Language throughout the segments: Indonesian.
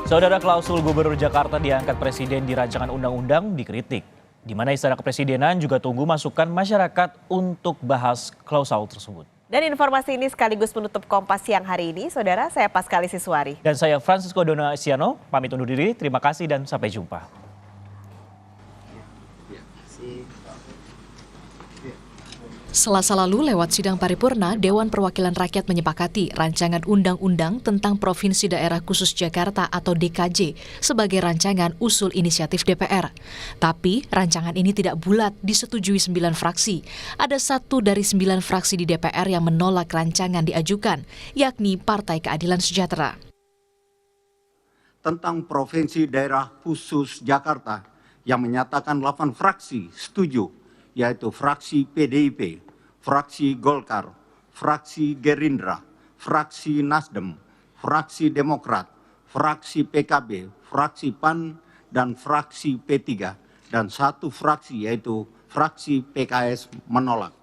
Saudara, klausul Gubernur Jakarta diangkat Presiden di rancangan undang-undang dikritik, di mana Istana Kepresidenan juga tunggu masukan masyarakat untuk bahas klausul tersebut. Dan informasi ini sekaligus menutup Kompas siang hari ini. Saudara, saya Paskali Siswari. Dan saya Francisco Donasiano, pamit undur diri. Terima kasih dan sampai jumpa. Selasa lalu lewat sidang paripurna, Dewan Perwakilan Rakyat menyepakati rancangan undang-undang tentang Provinsi Daerah Khusus Jakarta atau DKJ sebagai rancangan usul inisiatif DPR. Tapi rancangan ini tidak bulat disetujui 9 fraksi. Ada 1 dari 9 fraksi di DPR yang menolak rancangan diajukan, yakni Partai Keadilan Sejahtera. Tentang Provinsi Daerah Khusus Jakarta yang menyatakan 8 fraksi setuju, yaitu fraksi PDIP, fraksi Golkar, fraksi Gerindra, fraksi Nasdem, fraksi Demokrat, fraksi PKB, fraksi PAN, dan fraksi P3, dan 1 fraksi yaitu fraksi PKS menolak.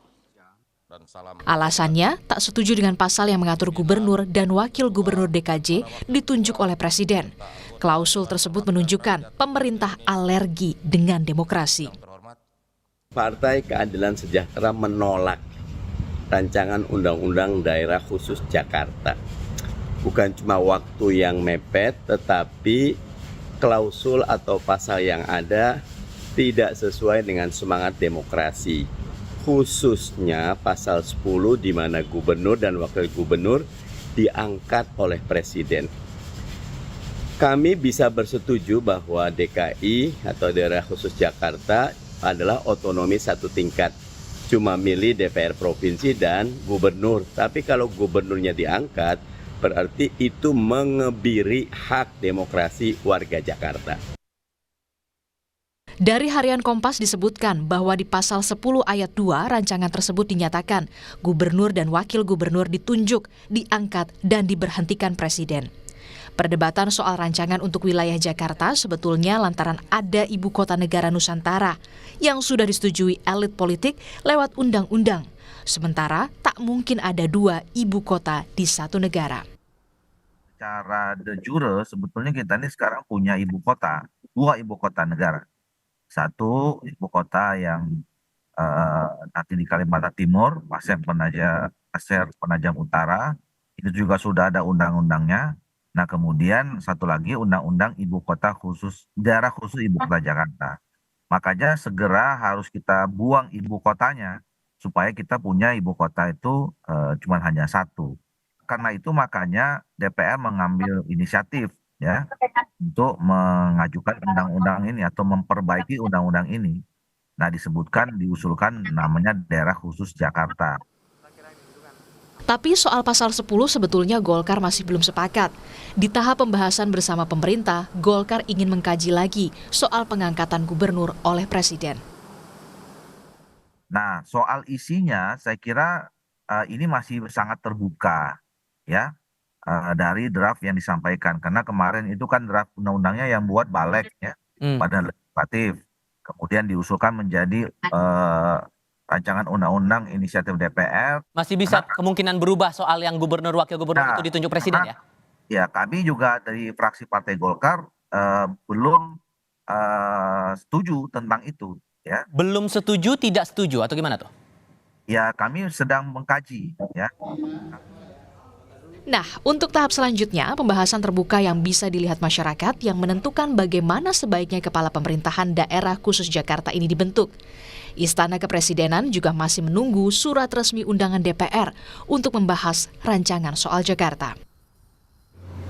Alasannya tak setuju dengan pasal yang mengatur gubernur dan wakil gubernur DKJ ditunjuk oleh Presiden. Klausul tersebut menunjukkan pemerintah alergi dengan demokrasi. Partai Keadilan Sejahtera menolak rancangan Undang-Undang Daerah Khusus Jakarta. Bukan cuma waktu yang mepet, tetapi klausul atau pasal yang ada tidak sesuai dengan semangat demokrasi. Khususnya pasal 10 di mana gubernur dan wakil gubernur diangkat oleh Presiden. Kami bisa bersetuju bahwa DKI atau Daerah Khusus Jakarta adalah otonomi 1 tingkat. Cuma milih DPR provinsi dan gubernur. Tapi kalau gubernurnya diangkat, berarti itu mengebiri hak demokrasi warga Jakarta. Dari Harian Kompas disebutkan bahwa di pasal 10 ayat 2 rancangan tersebut dinyatakan gubernur dan wakil gubernur ditunjuk, diangkat, dan diberhentikan Presiden. Perdebatan soal rancangan untuk wilayah Jakarta sebetulnya lantaran ada ibu kota negara Nusantara yang sudah disetujui elit politik lewat undang-undang. Sementara tak mungkin ada 2 ibu kota di satu negara. Secara de jure sebetulnya kita ini sekarang punya ibu kota, 2 ibu kota negara. 1 ibu kota yang nanti di Kalimantan Timur, Pasir Penajam Utara, itu juga sudah ada undang-undangnya. Nah, kemudian 1 lagi undang-undang ibu kota khusus, daerah khusus ibu kota Jakarta. Makanya segera harus kita buang ibu kotanya supaya kita punya ibu kota itu cuma hanya 1. Karena itu makanya DPR mengambil inisiatif ya untuk mengajukan undang-undang ini atau memperbaiki undang-undang ini. Nah, diusulkan namanya daerah khusus Jakarta. Tapi soal pasal 10 sebetulnya Golkar masih belum sepakat. Di tahap pembahasan bersama pemerintah, Golkar ingin mengkaji lagi soal pengangkatan gubernur oleh Presiden. Nah, soal isinya saya kira ini masih sangat terbuka ya dari draft yang disampaikan. Karena kemarin itu kan draft undang-undangnya yang buat Balik ya, Badan Legislatif. Kemudian diusulkan menjadi rancangan undang-undang inisiatif DPR. Masih bisa kemungkinan berubah soal yang gubernur wakil gubernur itu ditunjuk Presiden ya? Ya, kami juga dari fraksi Partai Golkar belum setuju tentang itu ya. Belum setuju, tidak setuju atau gimana tuh? Ya, kami sedang mengkaji ya. Nah, untuk tahap selanjutnya, pembahasan terbuka yang bisa dilihat masyarakat yang menentukan bagaimana sebaiknya kepala pemerintahan daerah khusus Jakarta ini dibentuk. Istana Kepresidenan juga masih menunggu surat resmi undangan DPR untuk membahas rancangan soal Jakarta.